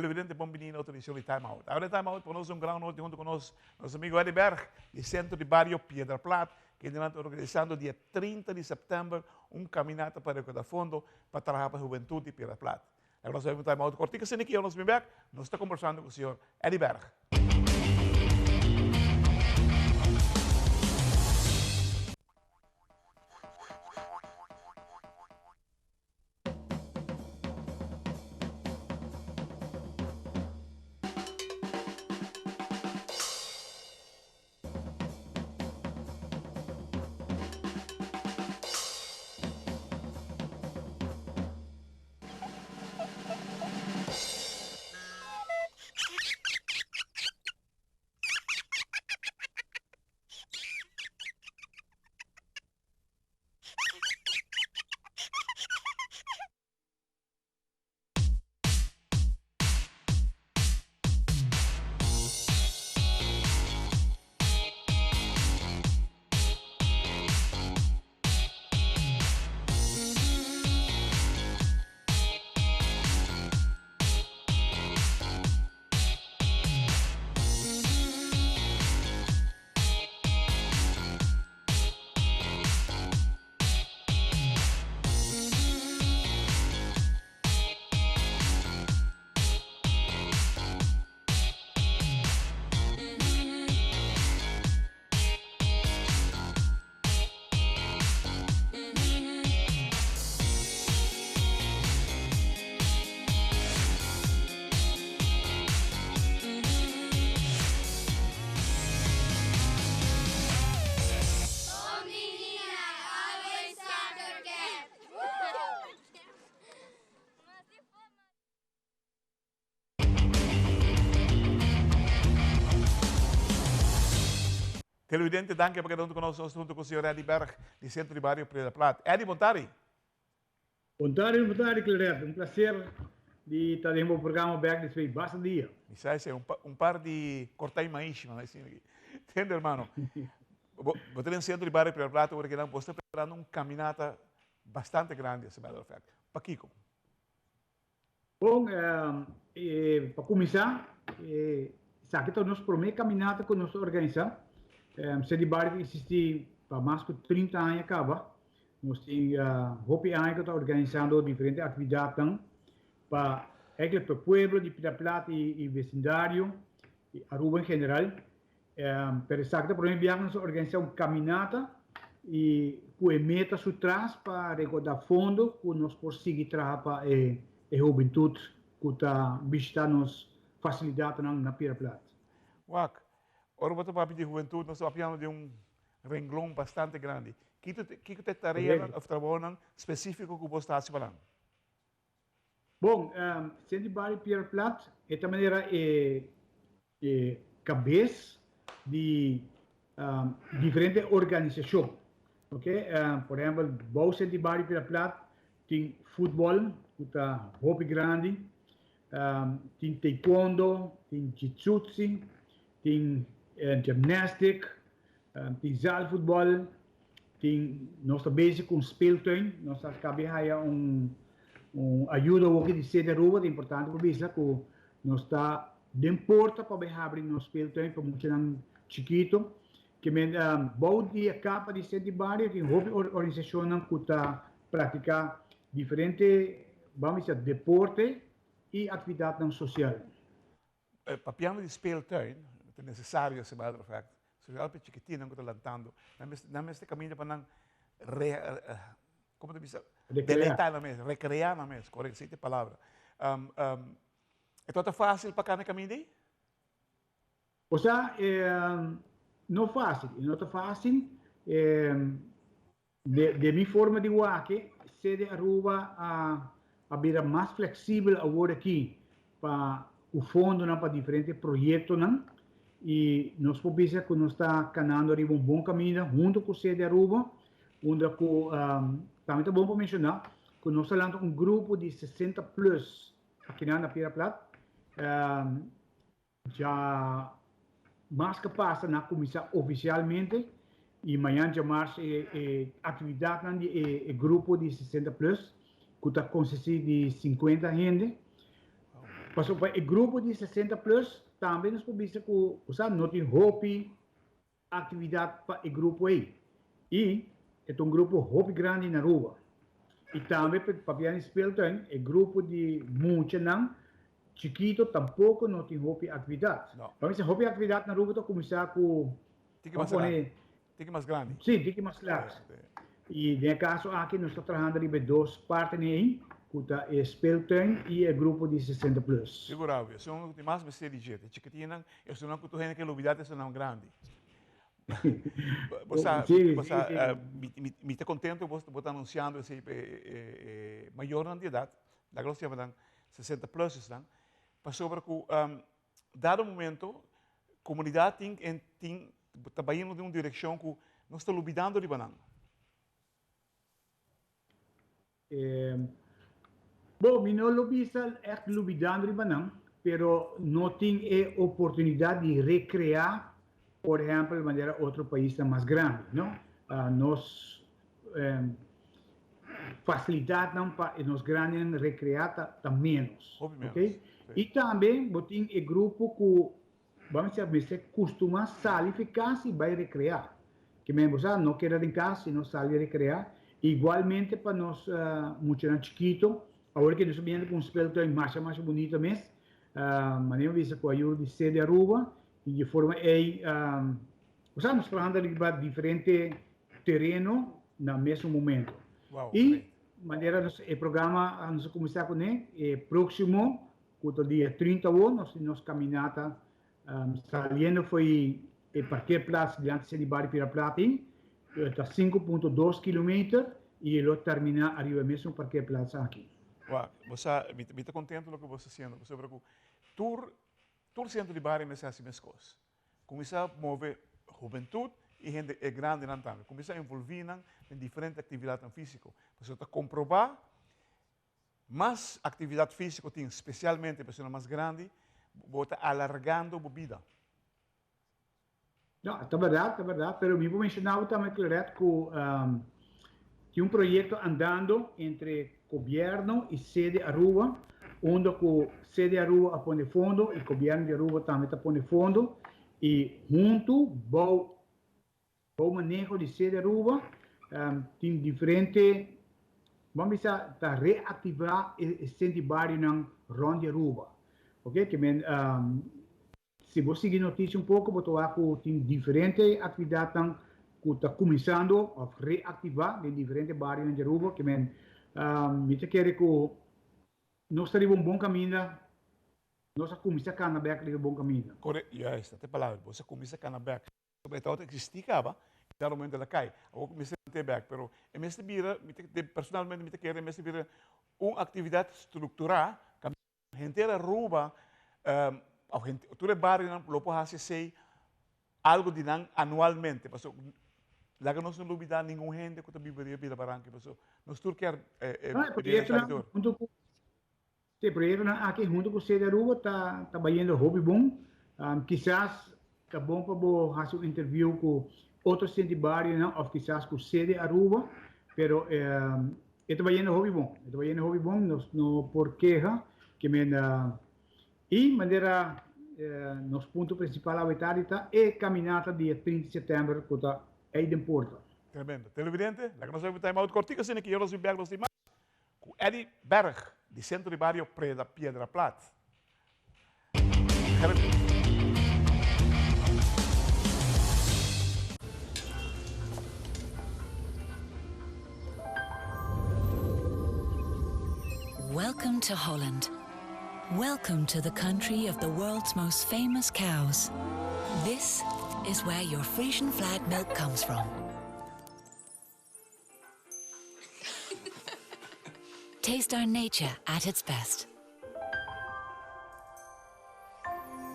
televidente, bem-vindo à edição de Time Out. Agora, Time Out, conosco um grande noite junto com nosso amigo Eddie Berg, do Centro de Barrio Piedra Plata, que está organizando dia 30 de setembro caminhada para o fundo para trabalhar para a juventude de Piedra Plata. Agora, nós vamos Time Out cortico, sem aqui, nós vamos nós estamos conversando com o senhor Eddie Berg. Televidente, danke por estar conosco junto com o senhor Eddie Berg, do Centro de Barrio Piedra Plata. Eddie, boa tarde. Boa tarde, Claret. prazer de estar em um programa Berg de Svei basta dia. Isso é par de cortar maíz, mas assim, entende, irmão? Você tem Centro de Barrio Piedra Plata, porque nós estamos preparando caminhada bastante grande, esse matter of fact. Paquico. Bom, para começar, aqui está a nossa primeira caminhada que nós organizamos. Centro de Barrio existe para mais de 30 anos acaba. Nós temos hopi anos que está organizando diferentes atividades para o povo de Piedra Plata e vecindário, e Aruba em geral. Pero exacto, por exemplo, nós organizamos uma caminhada e com a meta atrás para recordar fundo que nós conseguimos trabalhar para a juventude que está visitando facilidades na Piedra Plata. Wak, ora você vai de juventude, nós estamos falando de renglão bastante grande. Que é tarefa ou trabalho específico que você está falando? Bom, Centro de Barrio Piedra Plata é de maneira cabeça de diferentes organizações. Okay? Por exemplo, o Centro de Barrio Piedra Plata tem futebol, que está hobby grande, tem taekwondo, tem jiu-jitsu, tem ginástica, tem zaalvoetbal, tem nós bezig com speeltuin, nós acabamos de ajuda ook de sede rua, é importante para isso que nós está de porta para abrir nosso speeltuin para muito chiquito, que bom dia capa de sede barrio, tem hobby organização que está praticar diferentes, vamos dizer, deporte e atividade social. Papiano de speeltuin, é necessário esse matter of fact. Se eu algo chiquitinho não estou lantando, não este caminho para como tu diz, deleitar na mesa, recrear na mesa, correto, essa é a palavra. É tudo fácil para cada caminho? Ou seja, não é fácil, de minha forma de que se arruba a vida mais flexível agora aqui para o fundo para diferentes projetos e nós podemos dizer que nós está caminhando um bom caminho junto com o Sede Aruba, onde também é bom para mencionar que nós estamos um grupo de 60 plus aqui na Piedra Plata, já mais que passa na comissão oficialmente e amanhã já mais atividade de grupo de 60 plus que está consistindo de 50 gente Pasó para el grupo de 60 plus, también nos provisa que, o sea, no tiene hobby, actividad para el grupo ahí. Y es un grupo hobby grande en Aruba. Y también para el speeltuin, el grupo de muchos chiquito tampoco no tiene hobby actividad. No. Vamos a hobby actividad en Aruba, começar com, Tique vamos más grande. poner, Tique más grande. sim, tem que mais claro. E no caso aqui nós estamos trabalhando com dois parceiros, que é speeltuin e o grupo de 60 plus. Figurável. Isso é um que mais me sei de jeito. Chiquitina, isso não que tu tem que novidade, isso não grande. Me está contente, você está anunciando esse maior de idade, da grossa verdade, 60 plus estão, para sobre que, dado momento, a comunidade tem trabalhando em uma direção que nós estamos olvidando de banana. Bom, eu não lobista echt olvidando de banana, pero não tem a oportunidade de recrear, por exemplo, de maneira outro país mais grande, não? Nós facilitar não para nós grandes recrear tá menos, ok? E também tem o grupo que vamos dizer costuma sair ficar se vai recrear, que mesmo não quer em casa, se não sai recrear. Igualmente para nós muito chiquito, agora que nós estamos vendo com um speeltuin mais bonito mesmo, maneira vista com a ajuda de sede Aruba e de forma aí, nós falando de diferente terreno no mesmo momento. Wow, e maneira o programa nós começar com ele, próximo, que dia 30 nós caminhata saliendo foi o parque plaza diante de Barrio Piraplatin, está 5.2 km e ele termina arriba mesmo porque plaza aqui. Uau, você está contente com o que você está fazendo? Você vê que todo centro de Barrio é assim mesmo coisa. Começa a mover juventude e gente grande não também. Começa a envolver em diferentes atividades físicas. Você está comprovar mais atividade física tem, especialmente pessoas mais grandes, você está alargando a vida. Não, é verdade, mas eu mencionava também que tem projeto andando entre governo e sede Aruba, onde o sede Aruba põe fundo e o governo de Aruba também põe fundo, e junto, bom manejo de sede Aruba, tem diferente, vamos dizer, para reativar o incentivar na Ronda Aruba, ok? Que se você seguir notícia pouco, você vai ver que tem diferentes atividades que estão começando a reativar em diferentes bairros de Aruba, que me quer que nós estamos em um bom caminho, nós começamos a caminhar em um bom caminho. Correto, esta é a palavra, você começa a caminhar. Então, existia, no momento ela cai. Agora começa a ter back, pero é mesmo vira, personalmente me quer mesmo vira uma atividade estruturada, que a gente Aruba, todo barrio lo pode fazer algo de anualmente, porque lá que nós não olvidar nenhuma gente que está vivendo pela barranca, porque nós tudo quer o projeto aqui junto com o Sede Aruba está trabalhando hobby bom, quizás é bom para fazer interview com outros centros de barrio, ou quizás com o Sede Aruba, pero trabalhando hobby bom, não por queja, que e maneira nosso ponto principal habitat é caminhada dia 30 de setembro que está aí em Porto. Tremendo. Televidente, lá que nós vamos time out cortico, assim que eu não sei bem mais com Eddie Berg, de Centro de Barrio Piedra Plata. Welcome to Holland. Welcome to the country of the world's most famous cows. This is where your Frisian flag milk comes from. Taste our nature at its best.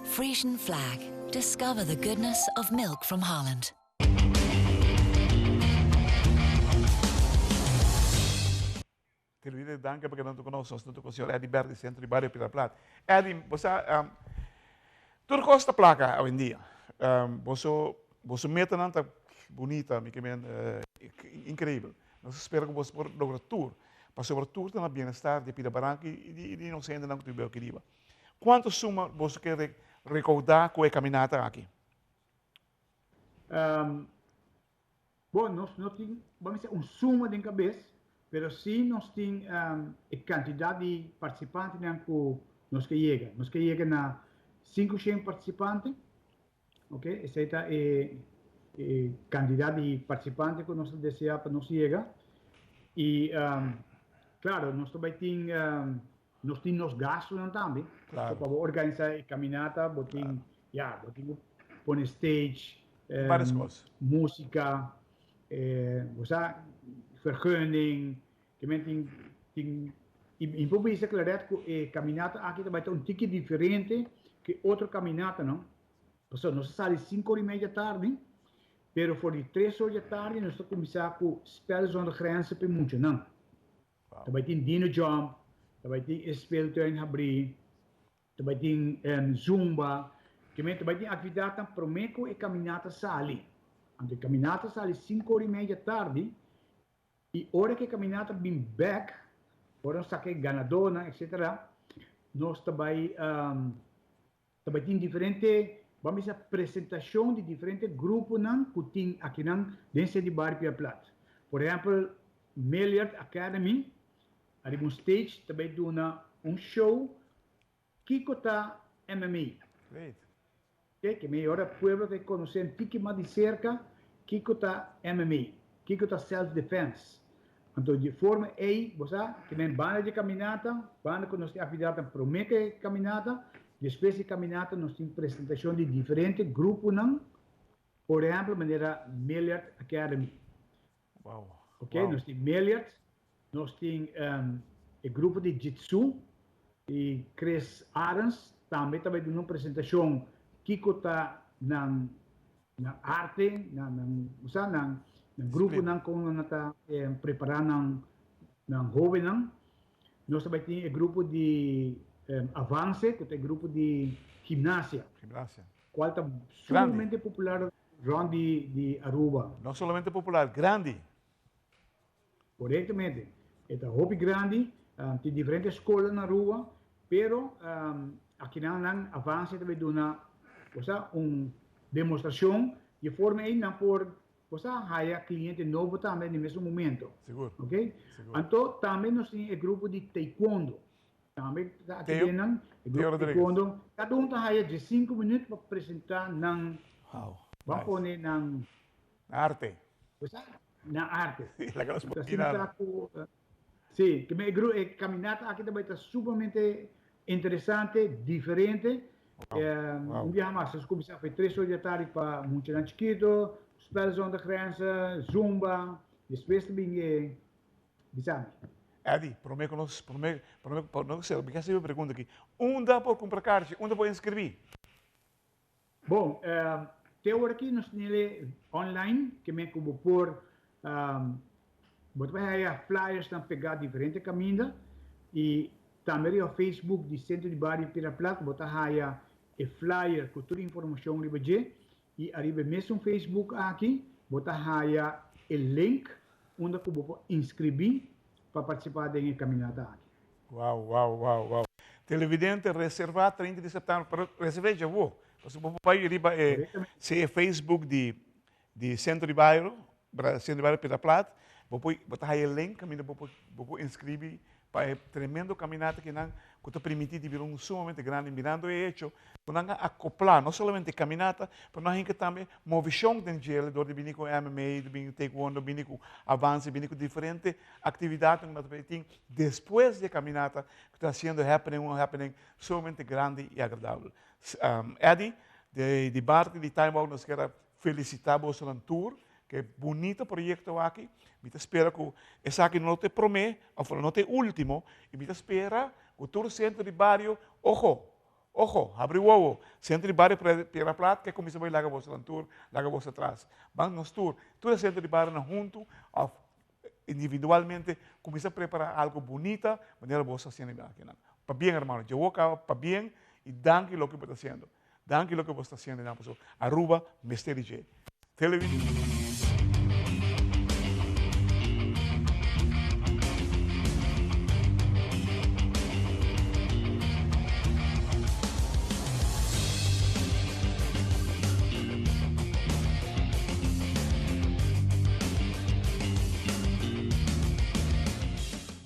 Frisian flag. Discover the goodness of milk from Holland. Televidente, danke porque não conosco, nós estamos com o senhor Eddie Berg, Centro de Barrio Piedra Plata. Eddie, você tudo custa placa hoje em dia. Você meta não tá bonita, incrível. Nós esperamos que você possa lograr tour, para sobre tour também bem-estar de Piedra Branca e não sei ainda não que tu bem querido. quanto suma você quer recordar com a caminhada aqui? Bom, nós não temos, vamos dizer, suma de cabeça, mas sim nós temos a quantidade de participantes que nós que chega. Nós que chega na 500 participantes, ok? Essa é a quantidade de participantes que nós desejamos para nós chegar. E, claro, nós também temos gastos também. Claro. Para organizar a caminhada, botem pôr stage, Várias coisas. música, vergunning, também tem importante claro que a caminhada aqui também tem ticket diferente que outra caminhada, não? Então, nós saímos 5h30 da tarde, mas por 3h da tarde nós começamos com spells zonder grenzen para muito, não? Também tem dino jump, também tem speeltuin abrir, também tem zumba, também tem atividade para mim que a caminhada sai. A caminhada sai 5h30 da tarde e hora que a caminhada vem back, hora que ganadora, etc. Nós também tem diferente, vamos dizer, apresentação de diferentes grupos que tem aqui dentro de Barrio Pia Plata. Por exemplo, Milliard Academy, ali no stage também tem show que está MMA. Great. Que melhor pueblo que conhecer um pouco mais de cerca que está MMA, que está self-defense. Então, de forma aí, você que tem banda de caminhada, banda que nós temos atividade para a caminhada, depois de caminhada nós temos apresentação de diferentes grupos, por exemplo, maneira Milliard Academy. Wow. Ok, nós temos Milliard, nós temos o grupo de Jitsu, e Chris Adams, também dando uma apresentação que está na arte, no grupo que está preparando jovens. Nós também temos o grupo de avance, que é o grupo de gimnasia. Qual está sumamente popular de Aruba. Não somente popular, grande. Corretamente. É um hobby grande, tem diferentes escolas na Aruba, pero aqui na avance também dá uma demonstração de forma aí não por haya cliente novo também no mesmo momento. Seguro. Ok? Então também nós temos o grupo de taekwondo. Também aqui o grupo de taekwondo. Cada haya de 5 minutos para apresentar vamos pôr na arte. Na arte. Sim, que a caminhada aqui também está supermente interessante, diferente. Um dia mais, nós começamos a 3h da tarde para Munchinan Chiquito, Spells Zonder Grenzen, Zumba, depois também Bizarre. Eddie, prometo que nós porque essa é a pergunta aqui. Onde dá para comprar cartas? Onde pode inscrever? Bom, até agora aqui nós temos online, que me como por aí flyers estão pegar diferentes caminhos e também o Facebook de Centro de Barrio Pira Plata, botar aí o flyer com toda a informação ali e arriba mesmo no Facebook aqui, botar aí o link onde eu vou inscrever para participar da caminhada aqui. Uau. Televidente reservar 30 de setembro, para reservar já vou. Você pode ir se é Facebook de Centro de Bairro Pira Plata, vou botar aí o link, vou inscrever para tremendo caminhada que está permitido vir sumamente grande, mirando o hecho, que não acoplar, não somente caminhada, mas nós também movição dentro de onde vem com MMA, vem taekwondo, vem com avance, vem com diferentes atividades que nós temos depois da caminhada, que está sendo happening sumamente grande e agradável. Eddie, de parte de Time Out, nós queremos felicitar você no tour, que é bonito projeto aqui. Me espera que essa aqui não te promete, ou não te último, e me espera que o tour Centro de Barrio, ojo, abre o ovo, Centro de Barrio Pira Plata, que começa a largar você no tour, largar você atrás. Vamos no tour, todo Centro de Barrio junto, individualmente, começa a preparar algo bonito, maneira você haciendo aqui. Para bem, hermano, eu vou para bem e danke lo que você está fazendo. Danke lo que você está fazendo, Aruba, Mister DJ. Televisão.